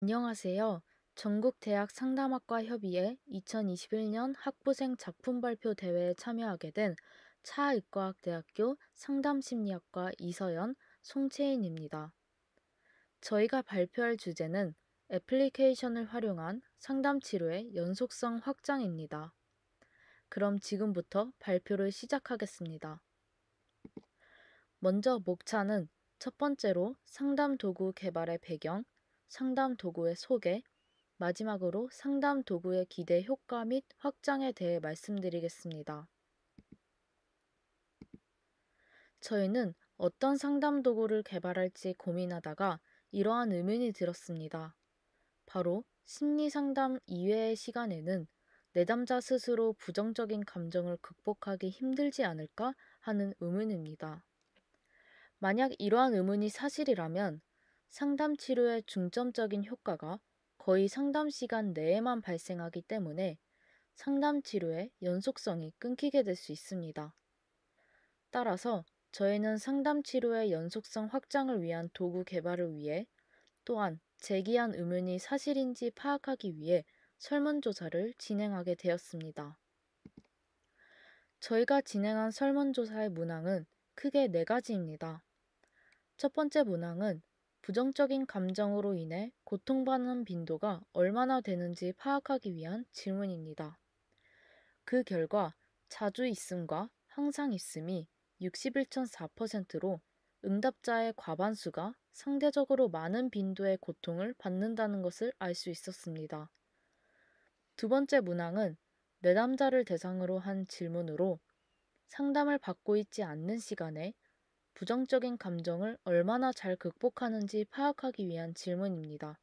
안녕하세요. 전국대학 상담학과 협의회 2021년 학부생 작품 발표 대회에 참여하게 된 차의과학대학교 상담심리학과 이서연, 송채인입니다. 저희가 발표할 주제는 애플리케이션을 활용한 상담치료의 연속성 확장입니다. 그럼 지금부터 발표를 시작하겠습니다. 먼저 목차는 첫 번째로 상담 도구 개발의 배경, 상담 도구의 소개, 마지막으로 상담 도구의 기대 효과 및 확장에 대해 말씀드리겠습니다. 저희는 어떤 상담 도구를 개발할지 고민하다가 이러한 의문이 들었습니다. 바로 심리 상담 이외의 시간에는 내담자 스스로 부정적인 감정을 극복하기 힘들지 않을까 하는 의문입니다. 만약 이러한 의문이 사실이라면 상담 치료의 중점적인 효과가 거의 상담 시간 내에만 발생하기 때문에 상담 치료의 연속성이 끊기게 될 수 있습니다. 따라서 저희는 상담 치료의 연속성 확장을 위한 도구 개발을 위해 또한 제기한 의문이 사실인지 파악하기 위해 설문조사를 진행하게 되었습니다. 저희가 진행한 설문조사의 문항은 크게 네 가지입니다. 첫 번째 문항은 부정적인 감정으로 인해 고통받는 빈도가 얼마나 되는지 파악하기 위한 질문입니다. 그 결과 자주 있음과 항상 있음이 61.4%로 응답자의 과반수가 상대적으로 많은 빈도의 고통을 받는다는 것을 알 수 있었습니다. 두 번째 문항은 내담자를 대상으로 한 질문으로 상담을 받고 있지 않는 시간에 부정적인 감정을 얼마나 잘 극복하는지 파악하기 위한 질문입니다.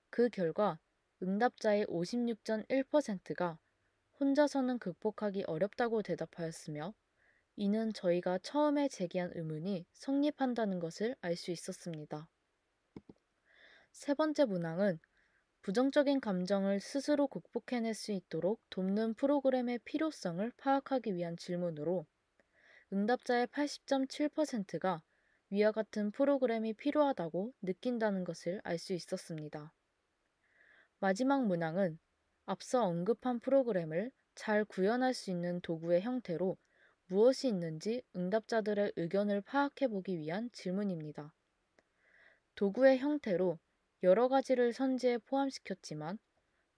그 결과 응답자의 56.1%가 혼자서는 극복하기 어렵다고 대답하였으며, 이는 저희가 처음에 제기한 의문이 성립한다는 것을 알 수 있었습니다. 세 번째 문항은 부정적인 감정을 스스로 극복해낼 수 있도록 돕는 프로그램의 필요성을 파악하기 위한 질문으로 응답자의 80.7%가 위와 같은 프로그램이 필요하다고 느낀다는 것을 알 수 있었습니다. 마지막 문항은 앞서 언급한 프로그램을 잘 구현할 수 있는 도구의 형태로 무엇이 있는지 응답자들의 의견을 파악해 보기 위한 질문입니다. 도구의 형태로 여러 가지를 선지에 포함시켰지만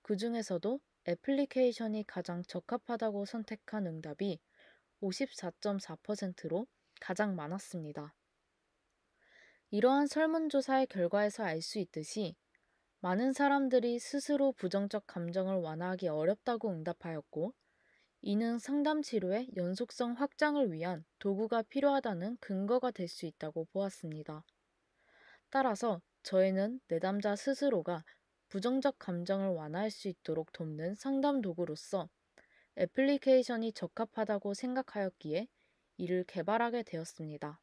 그 중에서도 애플리케이션이 가장 적합하다고 선택한 응답이 54.4%로 가장 많았습니다. 이러한 설문조사의 결과에서 알 수 있듯이 많은 사람들이 스스로 부정적 감정을 완화하기 어렵다고 응답하였고, 이는 상담 치료의 연속성 확장을 위한 도구가 필요하다는 근거가 될 수 있다고 보았습니다. 따라서 저희는 내담자 스스로가 부정적 감정을 완화할 수 있도록 돕는 상담 도구로서 애플리케이션이 적합하다고 생각하였기에 이를 개발하게 되었습니다.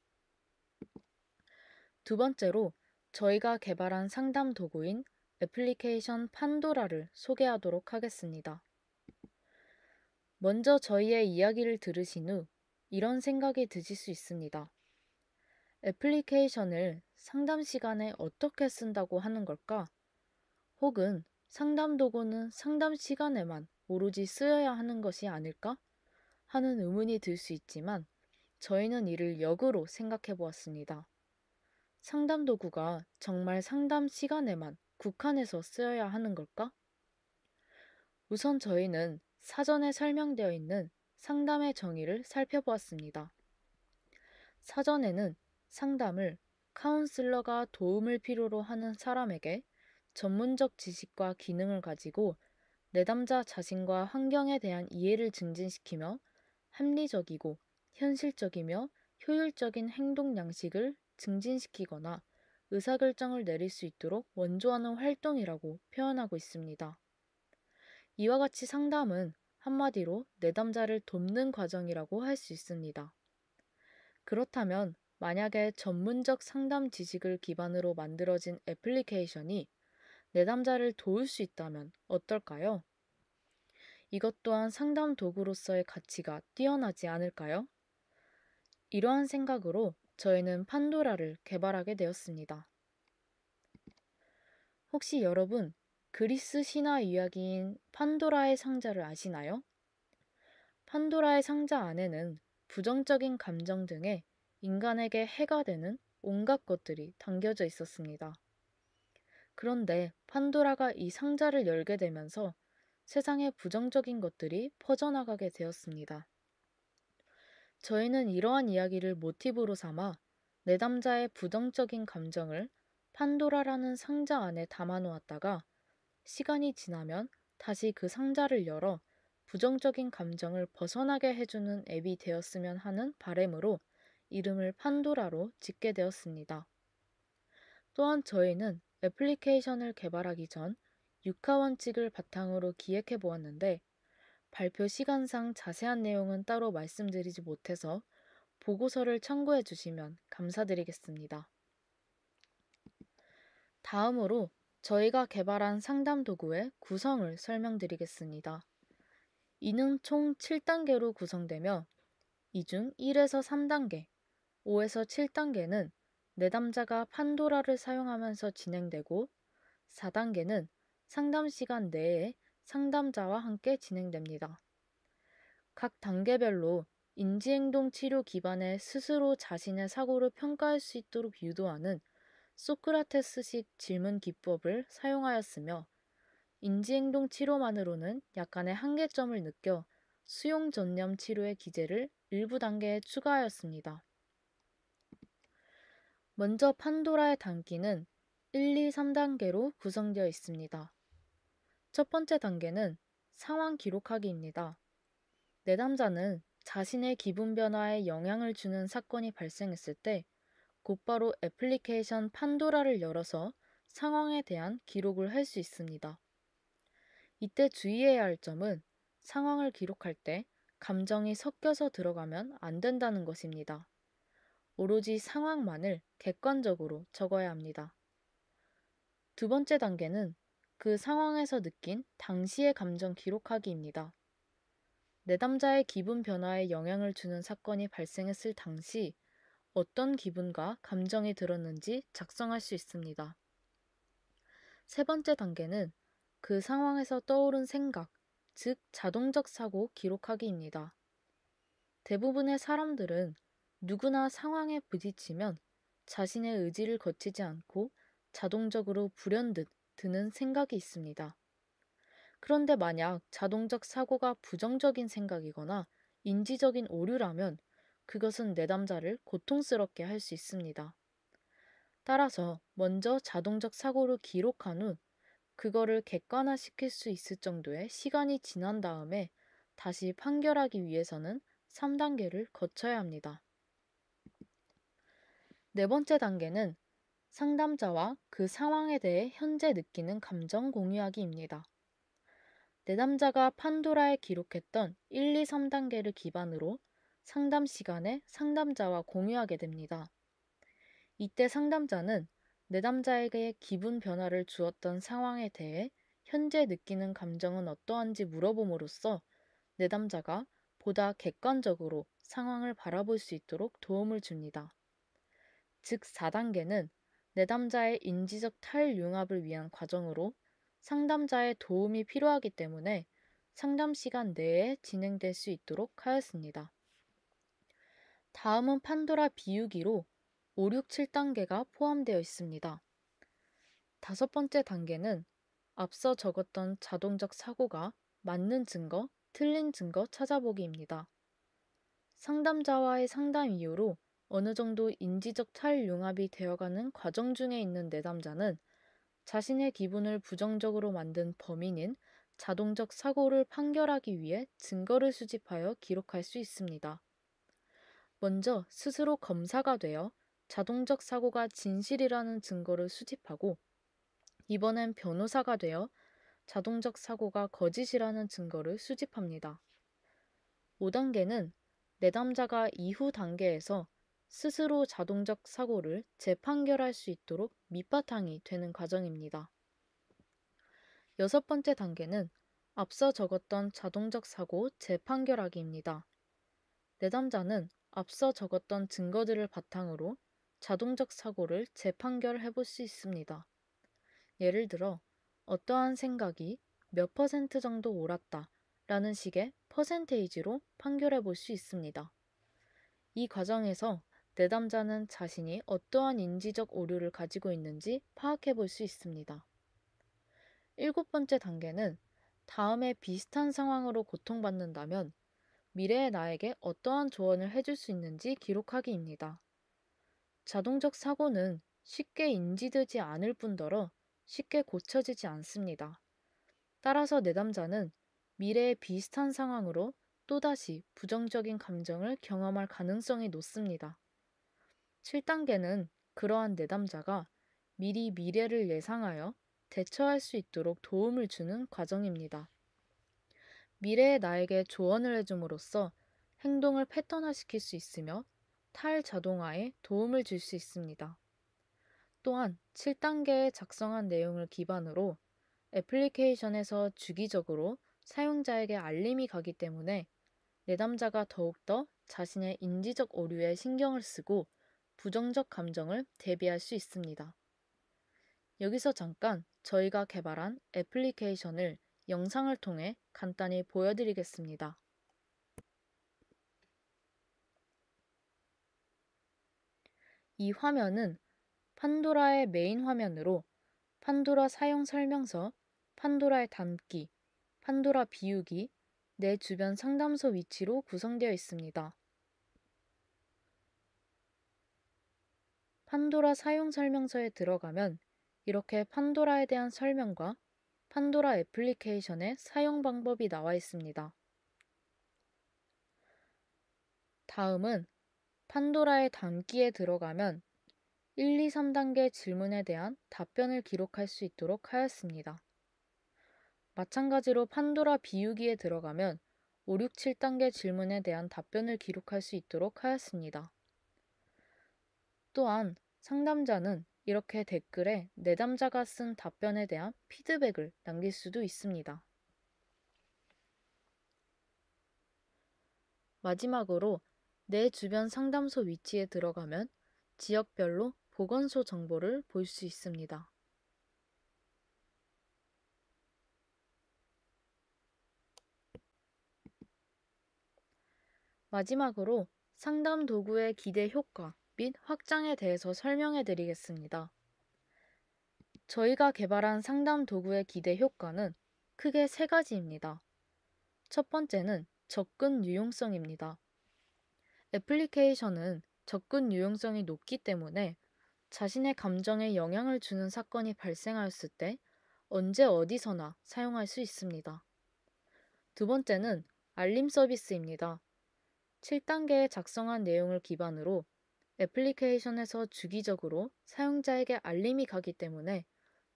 두 번째로 저희가 개발한 상담 도구인 애플리케이션 판도라를 소개하도록 하겠습니다. 먼저 저희의 이야기를 들으신 후 이런 생각이 드실 수 있습니다. 애플리케이션을 상담 시간에 어떻게 쓴다고 하는 걸까? 혹은 상담 도구는 상담 시간에만 오로지 쓰여야 하는 것이 아닐까? 하는 의문이 들 수 있지만 저희는 이를 역으로 생각해 보았습니다. 상담 도구가 정말 상담 시간에만 국한해서 쓰여야 하는 걸까? 우선 저희는 사전에 설명되어 있는 상담의 정의를 살펴보았습니다. 사전에는 상담을 카운슬러가 도움을 필요로 하는 사람에게 전문적 지식과 기능을 가지고 내담자 자신과 환경에 대한 이해를 증진시키며 합리적이고 현실적이며 효율적인 행동 양식을 증진시키거나 의사결정을 내릴 수 있도록 원조하는 활동이라고 표현하고 있습니다. 이와 같이 상담은 한마디로 내담자를 돕는 과정이라고 할 수 있습니다. 그렇다면 만약에 전문적 상담 지식을 기반으로 만들어진 애플리케이션이 내담자를 도울 수 있다면 어떨까요? 이것 또한 상담 도구로서의 가치가 뛰어나지 않을까요? 이러한 생각으로 저희는 판도라를 개발하게 되었습니다. 혹시 여러분, 그리스 신화 이야기인 판도라의 상자를 아시나요? 판도라의 상자 안에는 부정적인 감정 등의 인간에게 해가 되는 온갖 것들이 담겨져 있었습니다. 그런데 판도라가 이 상자를 열게 되면서 세상에 부정적인 것들이 퍼져나가게 되었습니다. 저희는 이러한 이야기를 모티브로 삼아 내담자의 부정적인 감정을 판도라라는 상자 안에 담아 놓았다가 시간이 지나면 다시 그 상자를 열어 부정적인 감정을 벗어나게 해주는 앱이 되었으면 하는 바람으로 이름을 판도라로 짓게 되었습니다. 또한 저희는 애플리케이션을 개발하기 전 6화 원칙을 바탕으로 기획해 보았는데 발표 시간상 자세한 내용은 따로 말씀드리지 못해서 보고서를 참고해 주시면 감사드리겠습니다. 다음으로 저희가 개발한 상담 도구의 구성을 설명드리겠습니다. 이는 총 7단계로 구성되며 이 중 1에서 3단계, 5에서 7단계는 내담자가 판도라를 사용하면서 진행되고 4단계는 상담 시간 내에 상담자와 함께 진행됩니다. 각 단계별로 인지행동 치료 기반의 스스로 자신의 사고를 평가할 수 있도록 유도하는 소크라테스식 질문 기법을 사용하였으며 인지행동 치료만으로는 약간의 한계점을 느껴 수용 전념 치료의 기제를 일부 단계에 추가하였습니다. 먼저 판도라의 단기는 1, 2, 3단계로 구성되어 있습니다. 첫 번째 단계는 상황 기록하기입니다. 내담자는 자신의 기분 변화에 영향을 주는 사건이 발생했을 때 곧바로 애플리케이션 판도라를 열어서 상황에 대한 기록을 할 수 있습니다. 이때 주의해야 할 점은 상황을 기록할 때 감정이 섞여서 들어가면 안 된다는 것입니다. 오로지 상황만을 객관적으로 적어야 합니다. 두 번째 단계는 그 상황에서 느낀 당시의 감정 기록하기입니다. 내담자의 기분 변화에 영향을 주는 사건이 발생했을 당시 어떤 기분과 감정이 들었는지 작성할 수 있습니다. 세 번째 단계는 그 상황에서 떠오른 생각, 즉 자동적 사고 기록하기입니다. 대부분의 사람들은 누구나 상황에 부딪히면 자신의 의지를 거치지 않고 자동적으로 불현듯 드는 생각이 있습니다. 그런데 만약 자동적 사고가 부정적인 생각이거나 인지적인 오류라면 그것은 내담자를 고통스럽게 할 수 있습니다. 따라서 먼저 자동적 사고를 기록한 후 그거를 객관화시킬 수 있을 정도의 시간이 지난 다음에 다시 판결하기 위해서는 3단계를 거쳐야 합니다. 네 번째 단계는 상담자와 그 상황에 대해 현재 느끼는 감정 공유하기입니다. 내담자가 판도라에 기록했던 1, 2, 3단계를 기반으로 상담 시간에 상담자와 공유하게 됩니다. 이때 상담자는 내담자에게 기분 변화를 주었던 상황에 대해 현재 느끼는 감정은 어떠한지 물어봄으로써 내담자가 보다 객관적으로 상황을 바라볼 수 있도록 도움을 줍니다. 즉 4단계는 내담자의 인지적 탈융합을 위한 과정으로 상담자의 도움이 필요하기 때문에 상담 시간 내에 진행될 수 있도록 하였습니다. 다음은 판도라 비우기로 5, 6, 7단계가 포함되어 있습니다. 다섯 번째 단계는 앞서 적었던 자동적 사고가 맞는 증거, 틀린 증거 찾아보기입니다. 상담자와의 상담 이후로 어느 정도 인지적 탈융합이 되어가는 과정 중에 있는 내담자는 자신의 기분을 부정적으로 만든 범인인 자동적 사고를 판결하기 위해 증거를 수집하여 기록할 수 있습니다. 먼저 스스로 검사가 되어 자동적 사고가 진실이라는 증거를 수집하고 이번엔 변호사가 되어 자동적 사고가 거짓이라는 증거를 수집합니다. 5단계는 내담자가 이후 단계에서 스스로 자동적 사고를 재판결할 수 있도록 밑바탕이 되는 과정입니다. 여섯 번째 단계는 앞서 적었던 자동적 사고 재판결하기입니다. 내담자는 앞서 적었던 증거들을 바탕으로 자동적 사고를 재판결해 볼 수 있습니다. 예를 들어, 어떠한 생각이 몇 퍼센트 정도 옳았다 라는 식의 퍼센테이지로 판결해 볼 수 있습니다. 이 과정에서 내담자는 자신이 어떠한 인지적 오류를 가지고 있는지 파악해 볼 수 있습니다. 일곱 번째 단계는 다음에 비슷한 상황으로 고통받는다면 미래의 나에게 어떠한 조언을 해줄 수 있는지 기록하기입니다. 자동적 사고는 쉽게 인지되지 않을 뿐더러 쉽게 고쳐지지 않습니다. 따라서 내담자는 미래의 비슷한 상황으로 또다시 부정적인 감정을 경험할 가능성이 높습니다. 7단계는 그러한 내담자가 미리 미래를 예상하여 대처할 수 있도록 도움을 주는 과정입니다. 미래의 나에게 조언을 해줌으로써 행동을 패턴화시킬 수 있으며 탈자동화에 도움을 줄 수 있습니다. 또한 7단계에 작성한 내용을 기반으로 애플리케이션에서 주기적으로 사용자에게 알림이 가기 때문에 내담자가 더욱더 자신의 인지적 오류에 신경을 쓰고 부정적 감정을 대비할 수 있습니다. 여기서 잠깐 저희가 개발한 애플리케이션을 영상을 통해 간단히 보여드리겠습니다. 이 화면은 판도라의 메인 화면으로 판도라 사용 설명서, 판도라의 담기, 판도라 비우기, 내 주변 상담소 위치로 구성되어 있습니다. 판도라 사용 설명서에 들어가면 이렇게 판도라에 대한 설명과 판도라 애플리케이션의 사용 방법이 나와 있습니다. 다음은 판도라의 담기에 들어가면 1, 2, 3단계 질문에 대한 답변을 기록할 수 있도록 하였습니다. 마찬가지로 판도라 비우기에 들어가면 5, 6, 7단계 질문에 대한 답변을 기록할 수 있도록 하였습니다. 또한 상담자는 이렇게 댓글에 내담자가 쓴 답변에 대한 피드백을 남길 수도 있습니다. 마지막으로 내 주변 상담소 위치에 들어가면 지역별로 보건소 정보를 볼 수 있습니다. 마지막으로 상담 도구의 기대 효과 및 확장에 대해서 설명해 드리겠습니다. 저희가 개발한 상담 도구의 기대 효과는 크게 세 가지입니다. 첫 번째는 접근 유용성입니다. 애플리케이션은 접근 유용성이 높기 때문에 자신의 감정에 영향을 주는 사건이 발생하였을 때 언제 어디서나 사용할 수 있습니다. 두 번째는 알림 서비스입니다. 7단계에 작성한 내용을 기반으로 애플리케이션에서 주기적으로 사용자에게 알림이 가기 때문에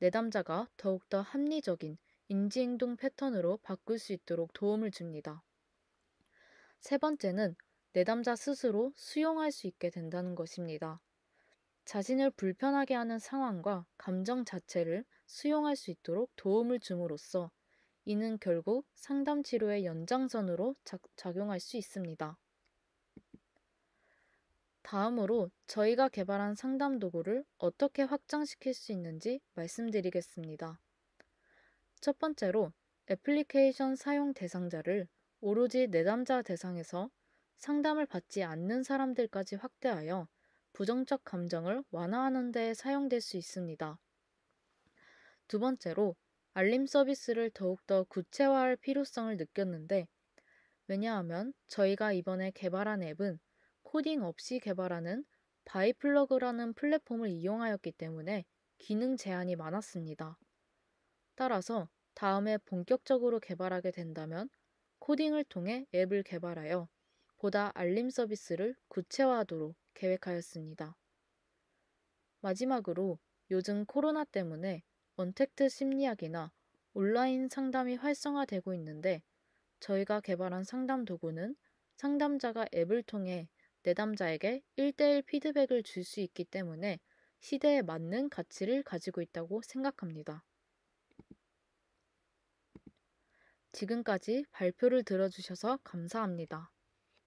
내담자가 더욱더 합리적인 인지행동 패턴으로 바꿀 수 있도록 도움을 줍니다. 세 번째는 내담자 스스로 수용할 수 있게 된다는 것입니다. 자신을 불편하게 하는 상황과 감정 자체를 수용할 수 있도록 도움을 줌으로써 이는 결국 상담 치료의 연장선으로 작용할 수 있습니다. 다음으로 저희가 개발한 상담 도구를 어떻게 확장시킬 수 있는지 말씀드리겠습니다. 첫 번째로 애플리케이션 사용 대상자를 오로지 내담자 대상에서 상담을 받지 않는 사람들까지 확대하여 부정적 감정을 완화하는 데 사용될 수 있습니다. 두 번째로 알림 서비스를 더욱더 구체화할 필요성을 느꼈는데 왜냐하면 저희가 이번에 개발한 앱은 코딩 없이 개발하는 바이플러그라는 플랫폼을 이용하였기 때문에 기능 제한이 많았습니다. 따라서 다음에 본격적으로 개발하게 된다면 코딩을 통해 앱을 개발하여 보다 알림 서비스를 구체화하도록 계획하였습니다. 마지막으로 요즘 코로나 때문에 언택트 심리학이나 온라인 상담이 활성화되고 있는데 저희가 개발한 상담 도구는 상담자가 앱을 통해 내담자에게 1대1 피드백을 줄 수 있기 때문에 시대에 맞는 가치를 가지고 있다고 생각합니다. 지금까지 발표를 들어주셔서 감사합니다.